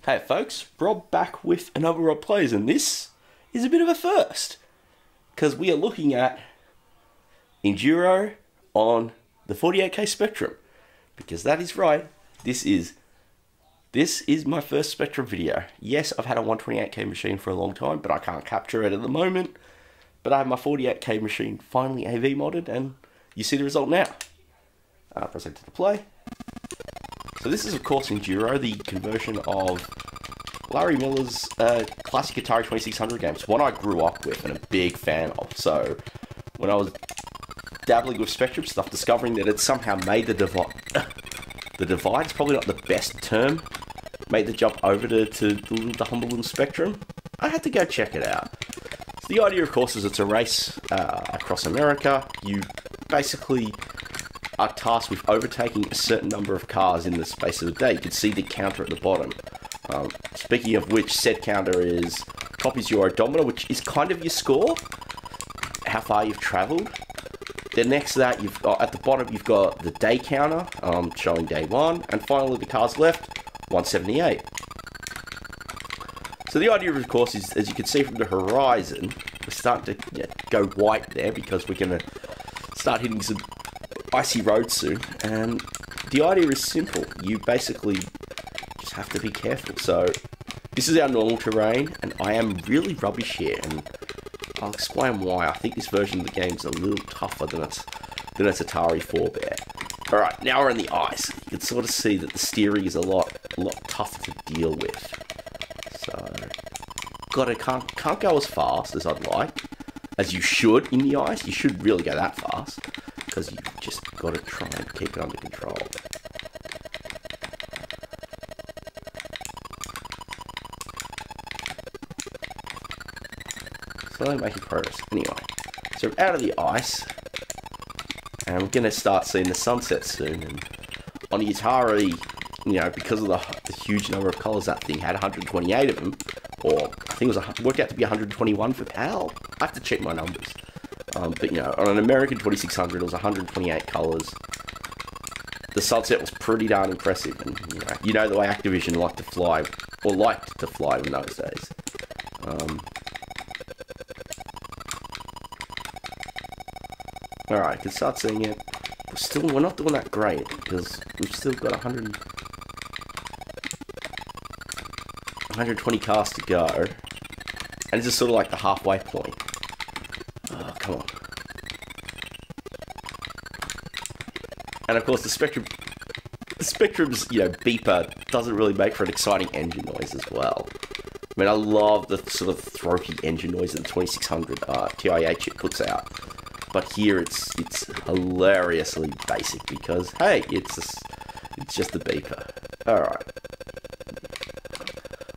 Hey folks, Rob back with another Rob Plays, and this is a bit of a first, because we are looking at Enduro on the 48K Spectrum, because that is right, this is my first Spectrum video. Yes, I've had a 128K machine for a long time, but I can't capture it at the moment, but I have my 48K machine finally AV modded, and you see the result now. Press enter to play. So this is of course Enduro, the conversion of Larry Miller's classic Atari 2600 games, one I grew up with and a big fan of. So when I was dabbling with Spectrum stuff, discovering that it somehow made the divide, the divide is probably not the best term, made the jump over to the humble little Spectrum, I had to go check it out. So the idea of course is it's a race across America. You basically are tasked with overtaking a certain number of cars in the space of a day. You can see the counter at the bottom. Speaking of which, said counter copies your odometer, which is kind of your score, how far you've travelled. Then next to that, you've got at the bottom you've got the day counter, showing day one, and finally the cars left, 178. So the idea, of course, is as you can see from the horizon, we're starting to go white there because we're going to start hitting some icy roads soon, and the idea is simple. You basically just have to be careful. So this is our normal terrain, and I am really rubbish here, and I'll explain why. I think this version of the game is a little tougher than its Atari forebear. Alright, now we're in the ice. You can sort of see that the steering is a lot tougher to deal with. So can't go as fast as I'd like, as you should in the ice. You should really go that fast, because you just got to try and keep it under control. Slowly making progress. Anyway, so we're out of the ice, and we're going to start seeing the sunset soon. And on the Atari, because of the huge number of colours that thing had, 128 of them, or I think it was worked out to be 121 for PAL. I have to check my numbers. But on an American 2600, it was 128 colours. The sunset was pretty darn impressive, and the way Activision liked to fly in those days. Alright, I can start seeing it. We're not doing that great, because we've still got 120 cars to go, and this is sort of like the halfway point. Oh, come on. And of course the Spectrum's, beeper doesn't really make for an exciting engine noise as well. I mean, I love the sort of throaty engine noise that the 2600 TIA chip puts out. But here it's hilariously basic because, hey, it's just the beeper. Alright.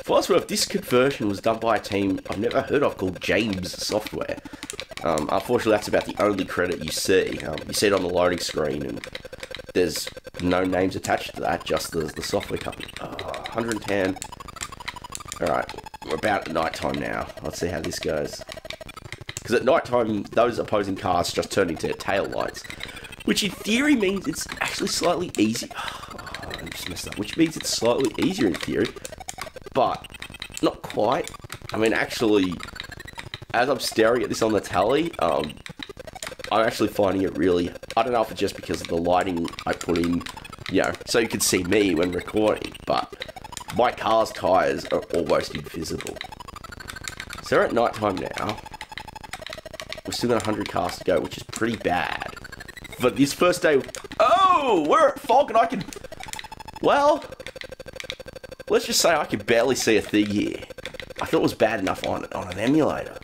For what's worth, this conversion was done by a team I've never heard of called James Software. Unfortunately, that's about the only credit you see. You see it on the loading screen, and there's no names attached to that, just the software company. 110. Alright, we're about at night time now. Let's see how this goes. Because at night time, those opposing cars just turn into tail lights, which in theory means it's actually slightly easy. I just messed up. Which means it's slightly easier in theory, but not quite. I mean, actually, as I'm staring at this on the tally, I'm actually finding it really, I don't know if it's just because of the lighting I put in, so you can see me when recording, but my car's tyres are almost invisible. So we're at night time now. We've still got 100 cars to go, which is pretty bad. But this first day, we're at fog, and I can, let's just say I can barely see a thing here. I thought it was bad enough on an emulator.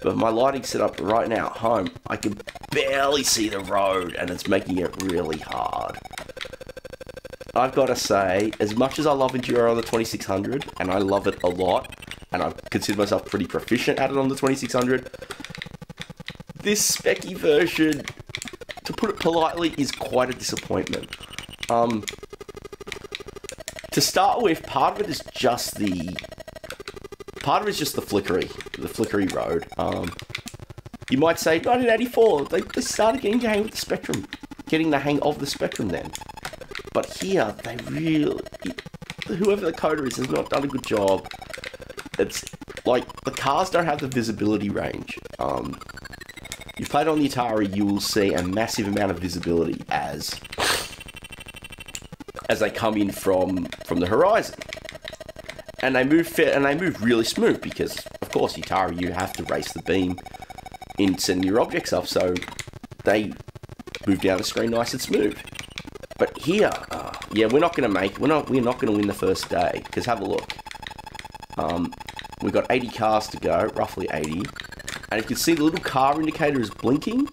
But my lighting set up right now at home, I can barely see the road, and it's making it really hard. I've got to say, as much as I love Enduro on the 2600, and I love it a lot, and I consider myself pretty proficient at it on the 2600, this specky version, to put it politely, is quite a disappointment. To start with, part of it is just the flickery road. You might say 1984, they started getting the hang of the Spectrum, getting the hang of the Spectrum then. But here, they really, whoever the coder is has not done a good job. It's like the cars don't have the visibility range. You played on the Atari, you will see a massive amount of visibility as they come in from the horizon, and they move really smooth because, of course, the Atari, you have to race the beam in sending your objects up, so they move down the screen nice and smooth. But here, yeah, we're not going to win the first day, because have a look. We've got 80 cars to go, roughly 80. And if you can see the little car indicator is blinking,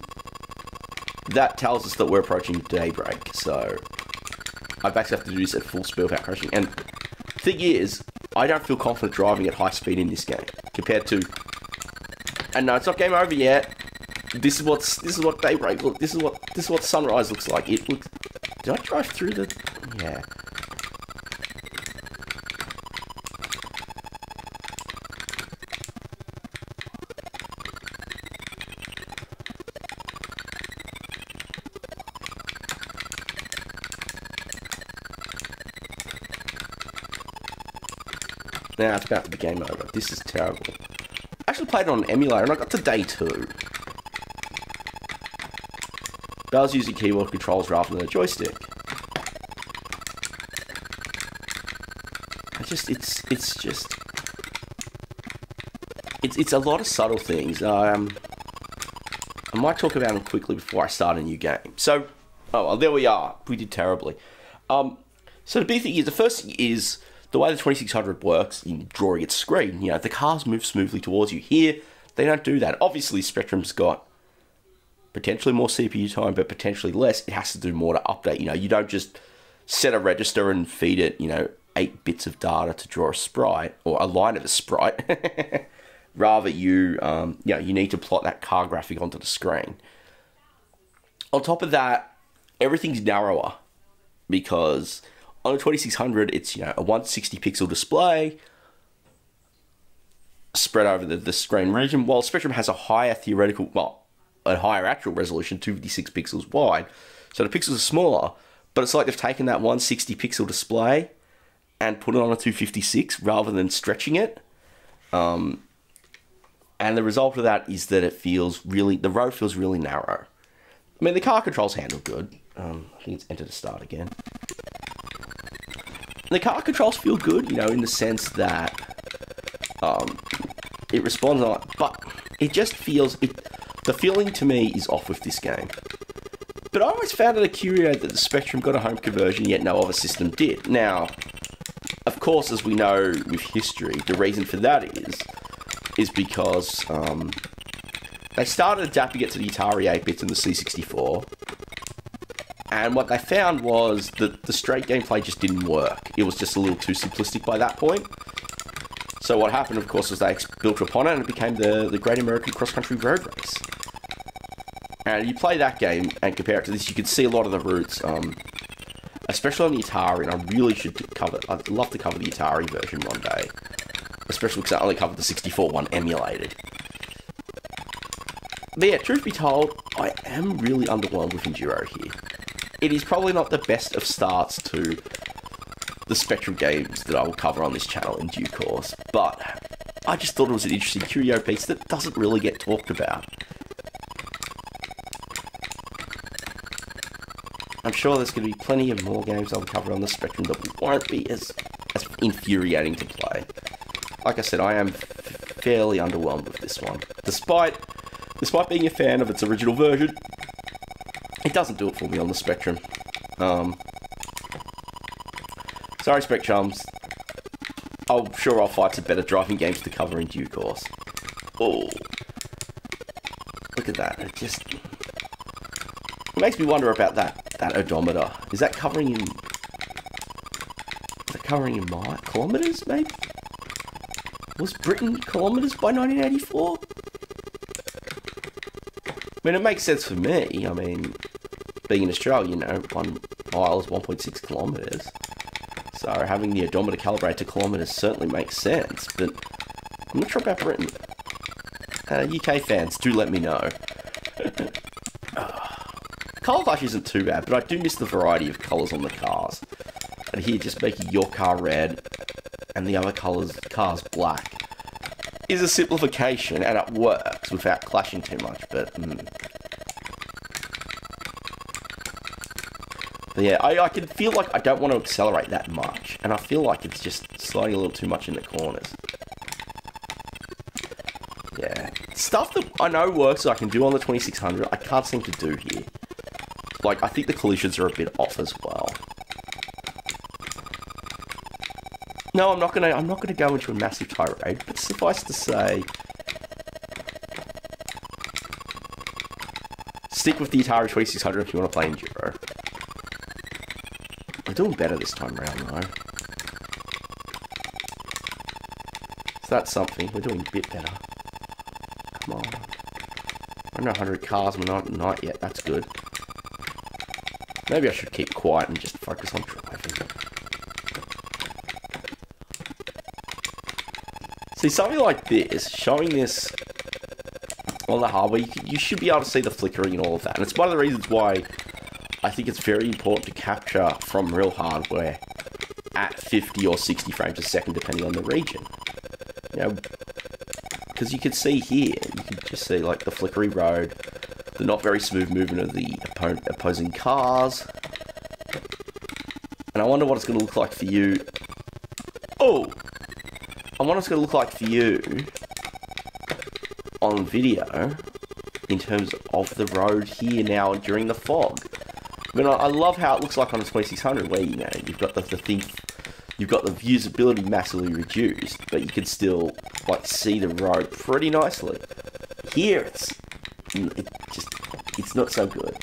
that tells us that we're approaching daybreak. So I basically have to do this at full speed without crashing. And the thing is, I don't feel confident driving at high speed in this game compared to. And no, it's not game over yet. This is what daybreak look. This is what sunrise looks like. It looks. Did I drive through the? Yeah. Now it's about to be game over. This is terrible. I actually played it on an emulator and I got to day 2. But I was using keyboard controls rather than a joystick. It's a lot of subtle things. I might talk about them quickly before I start a new game. So, oh well, there we are. We did terribly. So the big thing is, the first thing is the way the 2600 works in drawing its screen. You know, the cars move smoothly towards you. Here, they don't do that. Obviously, Spectrum's got potentially more CPU time, but potentially less. It has to do more to update. You know, you don't just set a register and feed it, 8 bits of data to draw a sprite, or a line of a sprite. Rather, you need to plot that car graphic onto the screen. On top of that, everything's narrower, because on a 2600, it's, a 160 pixel display spread over the screen region, while Spectrum has a higher actual resolution, 256 pixels wide. So the pixels are smaller, but it's like they've taken that 160 pixel display and put it on a 256 rather than stretching it. And the result of that is that the road feels really narrow. I mean, the car controls handle good. I think it's enter to start again. The car controls feel good, in the sense that it responds on, but it just feels, the feeling to me is off with this game. But I always found it a curio that the Spectrum got a home conversion, yet no other system did. Now, of course, as we know with history, the reason for that is because they started adapting it to the Atari 8-bits and the C64. And what they found was that the straight gameplay just didn't work. It was just a little too simplistic by that point. So what happened, of course, was they built upon it and it became the Great American Cross-Country Road Race. And you play that game and compare it to this, you can see a lot of the roots, especially on the Atari, and I'd love to cover the Atari version one day. Especially because I only covered the 64 one emulated. But yeah, truth be told, I am really underwhelmed with Enduro here. It is probably not the best of starts to the Spectrum games that I will cover on this channel in due course, but I just thought it was an interesting curio piece that doesn't really get talked about. I'm sure there's going to be plenty of more games I'll cover on the Spectrum that won't be as infuriating to play. Like I said, I am fairly underwhelmed with this one. Despite being a fan of its original version, it doesn't do it for me on the Spectrum. Sorry, Spectrums. I'm sure I'll find some better driving games to cover in due course. Oh, look at that! It makes me wonder about that odometer. Is that covering in? Is that covering in kilometers? Maybe. Was Britain kilometers by 1984? I mean, it makes sense for me. I mean, being in Australia, 1 mile is 1.6 kilometres. So having the odometer calibrate to kilometres certainly makes sense, but I'm not sure about Britain. UK fans, do let me know. Colour clash isn't too bad, but I do miss the variety of colours on the cars. And here, just making your car red and the other car's black is a simplification, and it works without clashing too much, but yeah, I can feel like I don't want to accelerate that much, and I feel like it's just sliding a little too much in the corners. Yeah, stuff that I know works that I can do on the 2600, I can't seem to do here. Like, I think the collisions are a bit off as well. No, I'm not gonna go into a massive tirade, but suffice to say, stick with the Atari 2600 if you want to play Enduro. We're doing better this time around, though. So that's something. We're doing a bit better. Come on. Under 100 cars, we're not yet. That's good. Maybe I should keep quiet and just focus on driving. See, something like this, showing this on the hardware, you should be able to see the flickering and all of that. And it's one of the reasons why I think it's very important to capture from real hardware at 50 or 60 frames a second, depending on the region. You know, because you can see here, you can just see like the flickery road, the not very smooth movement of the opposing cars. And I wonder what it's going to look like for you. Oh! I wonder what it's going to look like for you on video in terms of the road here now during the fog. I mean, I love how it looks like on the 2600, where, you know, you've got the thing, you've got the usability massively reduced, but you can still, like, see the road pretty nicely. Here, it's not so good.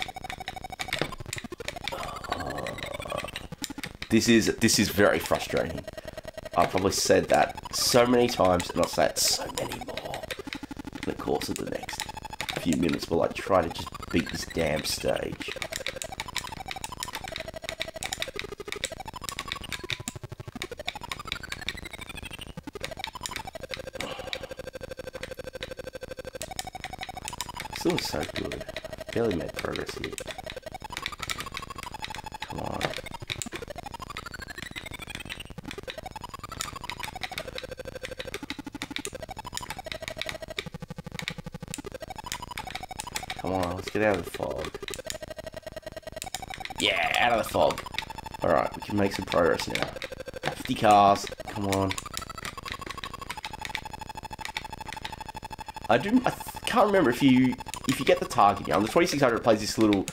This is very frustrating. I've probably said that so many times, and I'll say it so many more in the course of the next few minutes while I try to just beat this damn stage. Still so good. Barely made progress here. Come on. Come on, let's get out of the fog. Yeah, out of the fog. Alright, we can make some progress now. 50 cars, come on. I can't remember if you get the target on the 2600, it plays this little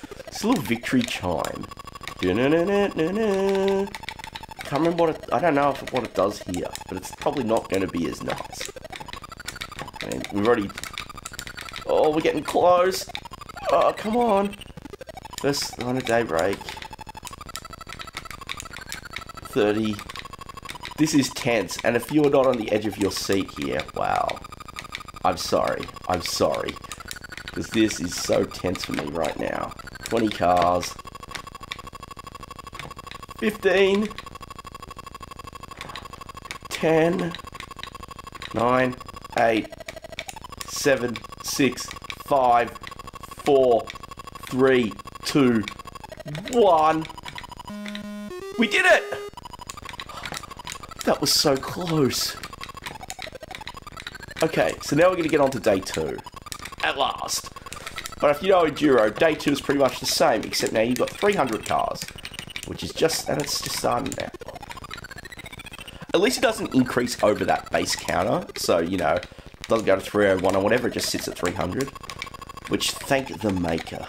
victory chime. Can't remember I don't know what it does here, but it's probably not going to be as nice. And we've already, oh, we're getting close. Oh, come on. First on a daybreak. 30. This is tense, and if you're not on the edge of your seat here, wow. I'm sorry. Because this is so tense for me right now. 20 cars. 15. 10. 9. 8. 7. 6. 5. 4. 3. 2. 1. We did it! That was so close. Okay, so now we're going to get on to day 2. At last. But if you know Enduro, day 2 is pretty much the same, except now you've got 300 cars. Which is just, and it's just starting now. At least it doesn't increase over that base counter. So, you know, it doesn't go to 301 or whatever, it just sits at 300. Which, thank the maker.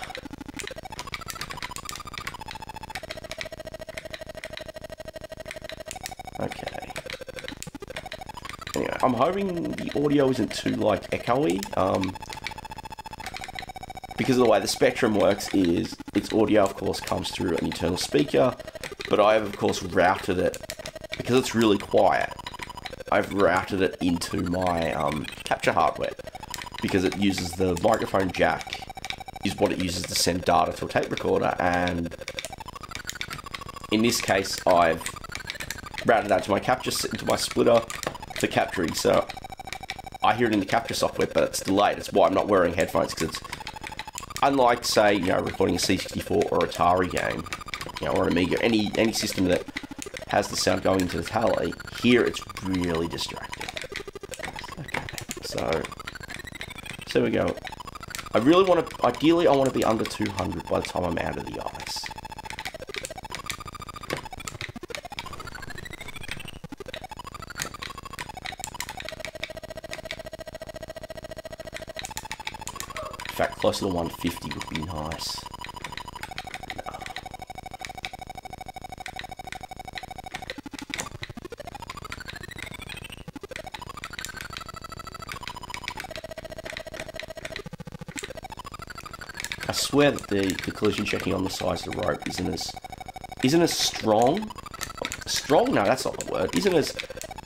Okay. Anyway, I'm hoping the audio isn't too, like, echoey. Because of the way the Spectrum works is, its audio, of course, comes through an internal speaker, but I have, of course, routed it, because it's really quiet, I've routed it into my capture hardware, because it uses the microphone jack, is what it uses to send data to a tape recorder, and in this case, I've routed that to my into my splitter for capturing, so I hear it in the capture software, but it's delayed. It's why I'm not wearing headphones, because it's unlike, say, you know, recording a C64 or Atari game, you know, or an Amiga, any system that has the sound going into the tally. Here it's really distracting. Okay, so we go. I really want to, ideally I want to be under 200 by the time I'm out of the ice. In fact, closer to 150 would be nice. I swear that the collision checking on the sides of the rope isn't as strong. Strong? No, that's not the word. Isn't as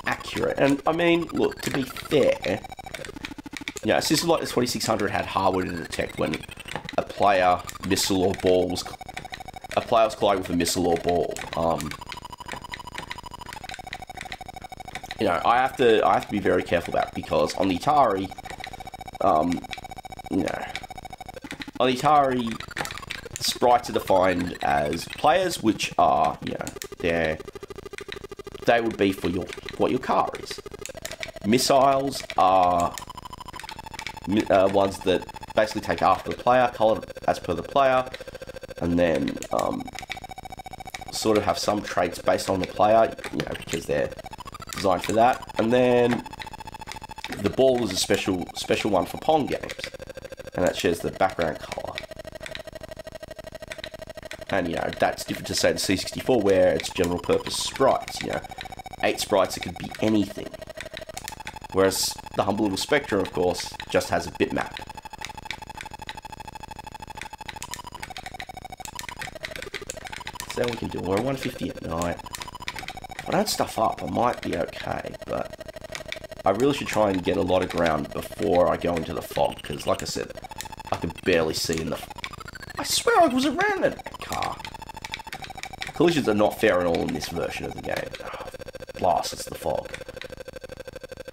accurate. And I mean, look, to be fair, yeah, it's just like the 2600 had hardware to detect when a player, missile or ball was colliding with a missile or ball. You know, I have to be very careful about it because on the Atari, you know, on the Atari, sprites are defined as players, which are, you know, they would be for what your car is. Missiles are ones that basically take after the player, colored as per the player, and then sort of have some traits based on the player, you know, because they're designed for that. And then the ball is a special one for Pong games, and that shares the background color. And, you know, that's different to, say, the C64, where it's general purpose sprites, you know. 8 sprites, it could be anything. Whereas the humble little Spectrum, of course, just has a bitmap. So we can do, we're 150 at night. If I don't stuff up, I might be okay, but I really should try and get a lot of ground before I go into the fog, because like I said, I could barely see in the... I swear I was around that car. Collisions are not fair at all in this version of the game. Oh, blast, it's the fog.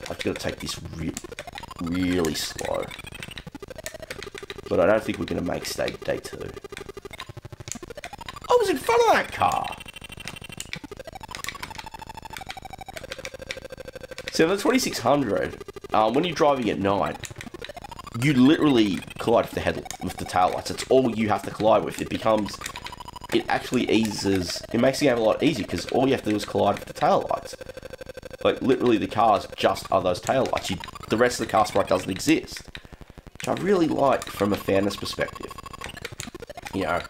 I've got to take this really slow. But I don't think we're going to make day 2. I was in front of that car! So the 2600, when you're driving at night, you literally collide with the taillights. That's all you have to collide with. It makes the game a lot easier, because all you have to do is collide with the taillights. Like, literally, the cars just are those taillights. The rest of the car sprite doesn't exist. Which I really like from a fairness perspective. You know,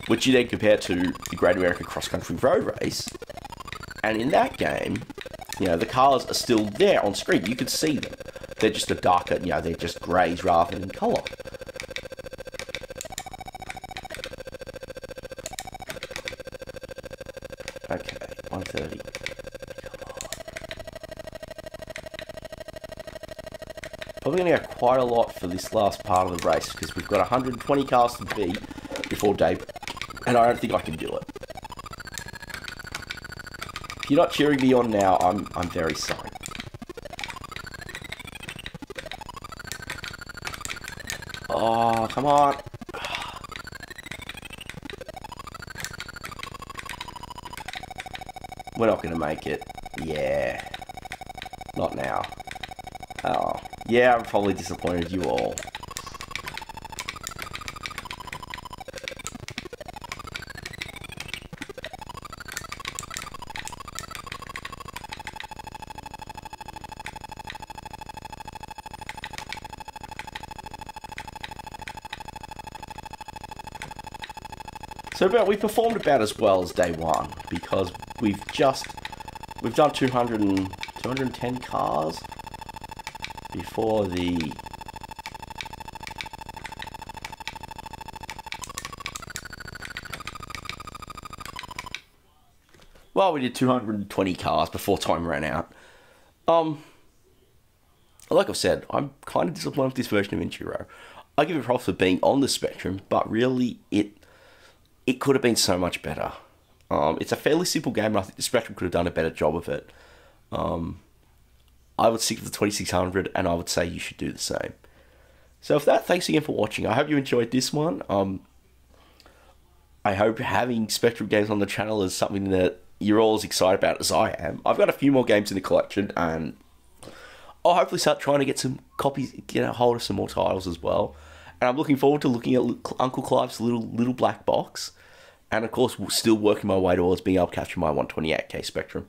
which you then compare to the Great American Cross Country Road Race. And in that game, you know, the cars are still there on screen. You can see them. They're just a darker, you know, they're just greys rather than colour. Okay, 130. Probably going to go quite a lot for this last part of the race, because we've got 120 cars to beat before day, and I don't think I can do it. If you're not cheering me on now, I'm very sorry. Oh, come on. We're not going to make it. Yeah. Not now. Oh. Yeah, I'm probably disappointed you all. So we performed about as well as day 1, because we've done 210 cars before the... Well, we did 220 cars before time ran out. Like I've said, I'm kind of disappointed with this version of Enduro. I give it props for being on the Spectrum, but really, it could have been so much better. It's a fairly simple game, and I think the Spectrum could have done a better job of it. I would stick with the 2600, and I would say you should do the same. So with that, thanks again for watching. I hope you enjoyed this one. I hope having Spectrum games on the channel is something that, you're all as excited about it as I am. I've got a few more games in the collection, and I'll hopefully start trying to get some copies, get a hold of some more titles as well. And I'm looking forward to looking at Uncle Clive's little black box, and of course, still working my way towards being able to capture my 128K Spectrum.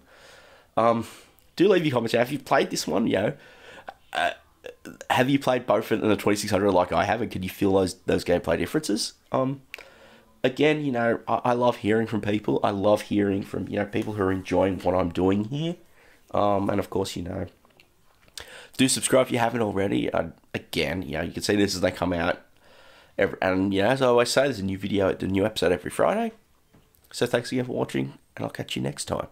Do leave your comments. Have you played this one? Have you played both in the 2600 like I have, and can you feel those gameplay differences? Again, I love hearing from people. I love hearing from people who are enjoying what I'm doing here, and of course, do subscribe if you haven't already. Again, you can see this as they come out. And as I always say, there's a new episode every Friday. So thanks again for watching, and I'll catch you next time.